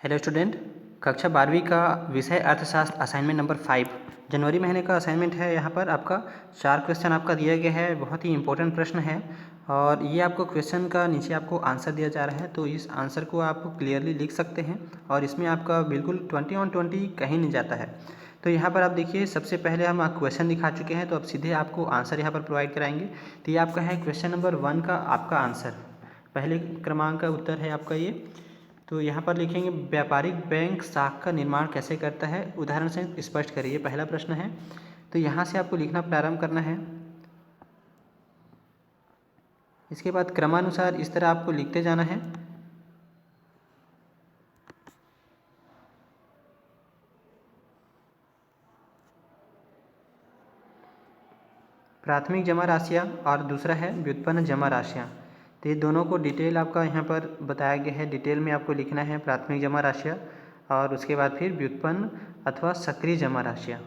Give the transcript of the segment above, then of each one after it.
Hello student, कक्षा 12वीं का विषय अर्थशास्त्र असाइनमेंट नंबर 5 जनवरी महीने का असाइनमेंट है। यहाँ पर आपका 4 क्वेश्चन आपका दिया गया है। बहुत ही इंपॉर्टेंट प्रश्न है और ये आपको क्वेश्चन का नीचे आपको आंसर दिया जा रहा है, तो इस आंसर को आप क्लियरली लिख सकते हैं और इसमें आपका बिल्कुल 20 on 20 कहीं नहीं जाता है। तो यहाँ पर आप देखिए, सबसे पहले हम क्वेश्चन दिखा चुके हैं, तो अब सीधे आपको आंसर यहाँ पर प्रोवाइड कराएंगे। तो ये आपका है क्वेश्चन नंबर 1 का आपका आंसर, पहले क्रमांक का उत्तर है आपका ये। तो यहाँ पर लिखेंगे व्यापारिक बैंक शाखा का निर्माण कैसे करता है, उदाहरण से स्पष्ट करिए, पहला प्रश्न है। तो यहाँ से आपको लिखना प्रारंभ करना है। इसके बाद क्रमानुसार इस तरह आपको लिखते जाना है। प्राथमिक जमा राशियाँ और दूसरा है व्युत्पन्न जमा राशियाँ। तो ये दोनों को डिटेल आपका यहाँ पर बताया गया है। डिटेल में आपको लिखना है प्राथमिक जमा राशियाँ और उसके बाद फिर व्युत्पन्न अथवा सक्रिय जमा राशियाँ।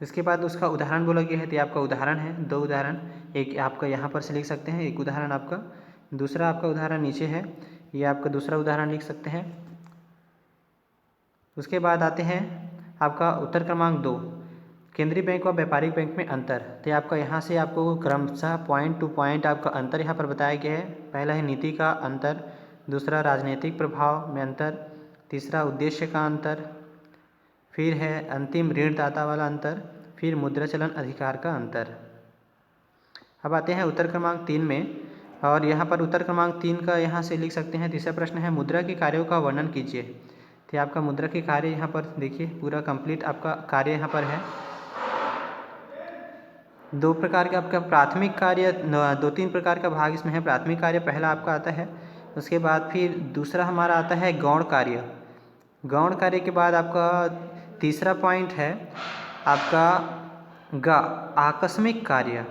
इसके बाद उसका उदाहरण बोला गया है, तो ये आपका उदाहरण है, 2 उदाहरण, एक आपका यहाँ पर से लिख सकते हैं, एक उदाहरण आपका, दूसरा आपका उदाहरण नीचे है, ये आपका दूसरा उदाहरण लिख सकते हैं। उसके बाद आते हैं आपका उत्तर क्रमांक 2, केंद्रीय बैंक व व्यापारिक बैंक में अंतर। तो आपका यहाँ से आपको क्रमशः पॉइंट टू पॉइंट आपका अंतर यहाँ पर बताया गया है। पहला है नीति का अंतर, दूसरा राजनीतिक प्रभाव में अंतर, तीसरा उद्देश्य का अंतर, फिर है अंतिम ऋणदाता वाला अंतर, फिर मुद्रा चलन अधिकार का अंतर। अब आते हैं उत्तर क्रमांक 3 में, और यहाँ पर उत्तर क्रमांक 3 का यहाँ से लिख सकते हैं। तीसरा प्रश्न है मुद्रा के कार्यों का वर्णन कीजिए। तो आपका मुद्रा के कार्य यहाँ पर देखिए, पूरा कंप्लीट आपका कार्य यहाँ पर है। 2 प्रकार का आपका प्राथमिक कार्य, 2-3 प्रकार का भाग इसमें है। प्राथमिक कार्य पहला आपका आता है, उसके बाद फिर दूसरा हमारा आता है गौण कार्य। गौण कार्य के बाद आपका तीसरा पॉइंट है आपका आकस्मिक कार्य।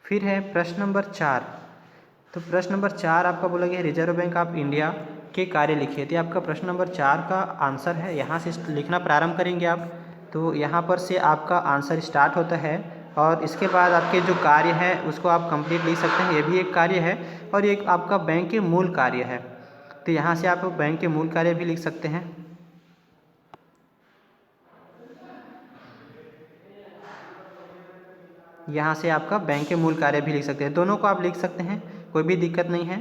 फिर है प्रश्न नंबर 4। तो प्रश्न नंबर 4 आपका बोला गया है रिजर्व बैंक ऑफ इंडिया के कार्य लिखिए। तो आपका प्रश्न नंबर 4 का आंसर है, यहाँ से लिखना प्रारंभ करेंगे आप। तो यहाँ पर से आपका आंसर स्टार्ट होता है और इसके बाद आपके जो कार्य है उसको आप कंप्लीट लिख सकते हैं। ये भी एक कार्य है और एक आपका बैंक के मूल कार्य है। तो यहाँ से आप बैंक के मूल कार्य भी लिख सकते हैं। यहाँ से आपका बैंक के मूल कार्य भी लिख सकते हैं। दोनों को आप लिख सकते हैं, कोई भी दिक्कत नहीं है।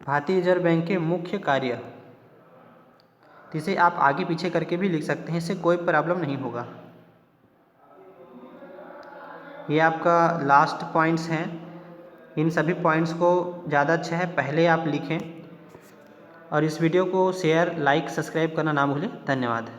भारतीय रिजर्व बैंक के मुख्य कार्य, इसे आप आगे पीछे करके भी लिख सकते हैं, इससे कोई प्रॉब्लम नहीं होगा। ये आपका लास्ट पॉइंट्स हैं। इन सभी पॉइंट्स को ज़्यादा अच्छा है पहले आप लिखें और इस वीडियो को शेयर, लाइक, सब्सक्राइब करना ना भूलें। धन्यवाद।